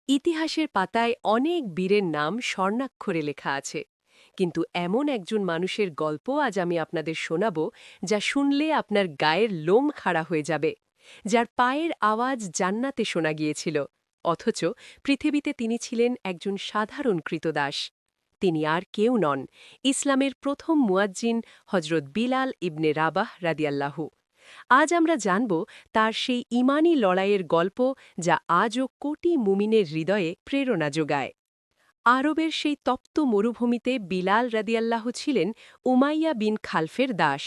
ইতিহাসের পাতায় অনেক বীরের নাম স্বর্ণাক্ষরে লেখা আছে, কিন্তু এমন একজন মানুষের গল্প আজ আমি আপনাদের শোনাব যা শুনলে আপনার গায়ের লোম খাড়া হয়ে যাবে, যার পায়ের আওয়াজ জান্নাতে শোনা গিয়েছিল, অথচ পৃথিবীতে তিনি ছিলেন একজন সাধারণ কৃতদাস। তিনি আর কেউ নন, ইসলামের প্রথম মুয়াজ্জিন হজরত বিলাল ইবনে রাবাহ রাদিয়াল্লাহু। আজ আমরা জানব তার সেই ইমানি লড়াইয়ের গল্প যা আজও কোটি মুমিনের হৃদয়ে প্রেরণা যোগায়। আরবের সেই তপ্ত মরুভূমিতে বিলাল রাদিয়াল্লাহ ছিলেন উমাইয়া বিন খালফের দাস।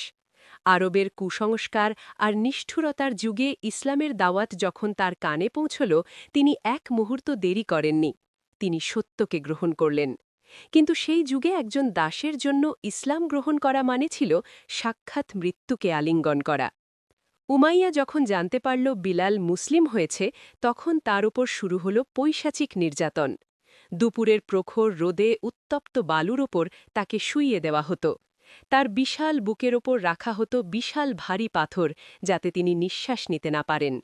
আরবের কুসংস্কার আর নিষ্ঠুরতার যুগে ইসলামের দাওয়াত যখন তার কানে পৌঁছল, তিনি এক মুহূর্ত দেরি করেননি। তিনি সত্যকে গ্রহণ করলেন। কিন্তু সেই যুগে একজন দাসের জন্য ইসলাম গ্রহণ করা মানে ছিল সাক্ষাৎ মৃত্যুকে আলিঙ্গন করা। উমাইয়া যখন জানতে পারল বিলাল মুসলিম হয়েছে, তখন তার উপর শুরু হল পৈশাচিক নির্যাতন। দুপুরের প্রখর রোদে উত্তপ্ত বালুর ওপর তাকে শুইয়ে দেওয়া হতো। তার বিশাল বুকের ওপর রাখা হতো বিশাল ভারী পাথর, যাতে তিনি নিঃশ্বাস নিতে না পারেন।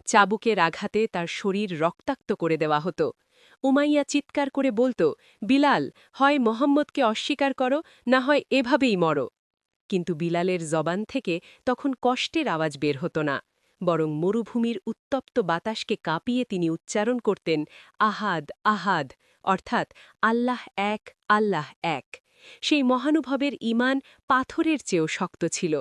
চাবুকের আঘাতে তার শরীর রক্তাক্ত করে দেওয়া হতো। উমাইয়া চিৎকার করে বলত, বিলাল, হয় মোহাম্মদকে অস্বীকার করো, না হয় এভাবেই মরো। কিন্তু বিলালের জবান থেকে তখন কষ্টের আওয়াজ বের হতো না, বরং মরুভূমির উত্তপ্ত বাতাসকে কাঁপিয়ে তিনি উচ্চারণ করতেন, আহাদ আহাদ, অর্থাৎ আল্লাহ এক, আল্লাহ এক। সেই মহানুভবের ঈমান পাথরের চেয়েও শক্ত ছিল।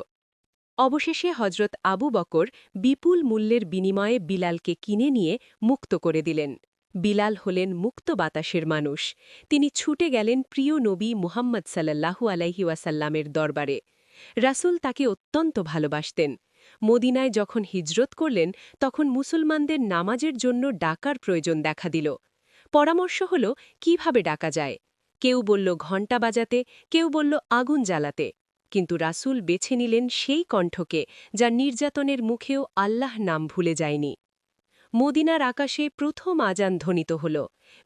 অবশেষে হজরত আবু বকর বিপুল মূল্যের বিনিময়ে বিলালকে কিনে নিয়ে মুক্ত করে দিলেন। বিলাল হলেন মুক্ত বাতাসের মানুষ। তিনি ছুটে গেলেন প্রিয় নবী মুহাম্মদ সাল্লাল্লাহু আলাইহি ওয়াসাল্লামের দরবারে। রাসূল তাকে অত্যন্ত ভালোবাসতেন। মদিনায় যখন হিজরত করলেন, তখন মুসলমানদের নামাজের জন্য ডাকার প্রয়োজন দেখা দিল। পরামর্শ হল কিভাবে ডাকা যায়। কেউ বলল ঘণ্টা বাজাতে, কেউ বলল আগুন জ্বালাতে। কিন্তু রাসূল বেছে নিলেন সেই কণ্ঠকে, যা নির্যাতনের মুখেও আল্লাহ নাম ভুলে যায়নি। মদিনার আকাশে প্রথম আজান ধ্বনিত হল।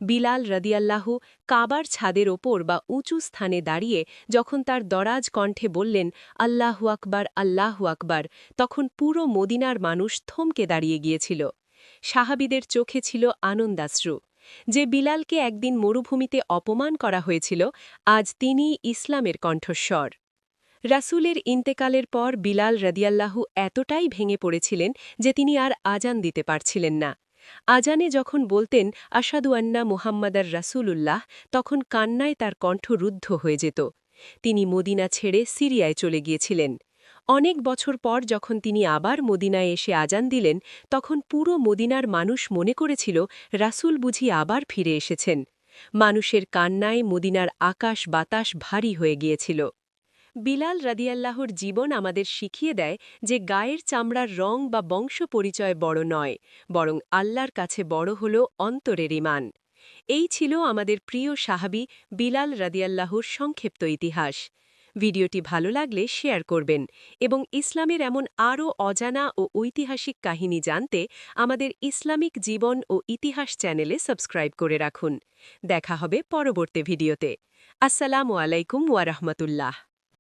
বিলাল রাদিয়াল্লাহু কাবার ছাদের ওপর বা উঁচু স্থানে দাঁড়িয়ে যখন তার দরাজ কণ্ঠে বললেন, আল্লাহু আকবার, আল্লাহু আকবার, তখন পুরো মদিনার মানুষ থমকে দাঁড়িয়ে গিয়েছিল। সাহাবীদের চোখে ছিল আনন্দাশ্রু। যে বিলালকে একদিন মরুভূমিতে অপমান করা হয়েছিল, আজ তিনিই ইসলামের কণ্ঠস্বর। রাসূলের ইন্তেকালের পর বিলাল রাদিয়াল্লাহু এতটাই ভেঙে পড়েছিলেন যে তিনি আর আজান দিতে পারছিলেন না। আজানে যখন বলতেন আশহাদু আন্না মুহাম্মাদার রাসূলুল্লাহ, তখন কান্নায় তার কণ্ঠ রুদ্ধ হয়ে যেত। তিনি মদিনা ছেড়ে সিরিয়ায় চলে গিয়েছিলেন। অনেক বছর পর যখন তিনি আবার মদিনায় এসে আজান দিলেন, তখন পুরো মদিনার মানুষ মনে করেছিল রাসূল বুঝি আবার ফিরে এসেছেন। মানুষের কান্নায় মদিনার আকাশ বাতাস ভারী হয়ে গিয়েছিল। বিলাল রাদিয়াল্লাহর জীবন আমাদের শিখিয়ে দেয় যে গায়ের চামড়ার রং বা বংশ পরিচয় বড় নয়, বরং আল্লাহর কাছে বড় হল অন্তরের ঈমান। এই ছিল আমাদের প্রিয় সাহাবী বিলাল রাদিয়াল্লাহুর সংক্ষিপ্ত ইতিহাস। ভিডিওটি ভালো লাগলে শেয়ার করবেন এবং ইসলামের এমন আরও অজানা ও ঐতিহাসিক কাহিনী জানতে আমাদের ইসলামিক জীবন ও ইতিহাস চ্যানেলে সাবস্ক্রাইব করে রাখুন। দেখা হবে পরবর্তী ভিডিওতে। আসসালামু আলাইকুম ওয়া রাহমাতুল্লাহ।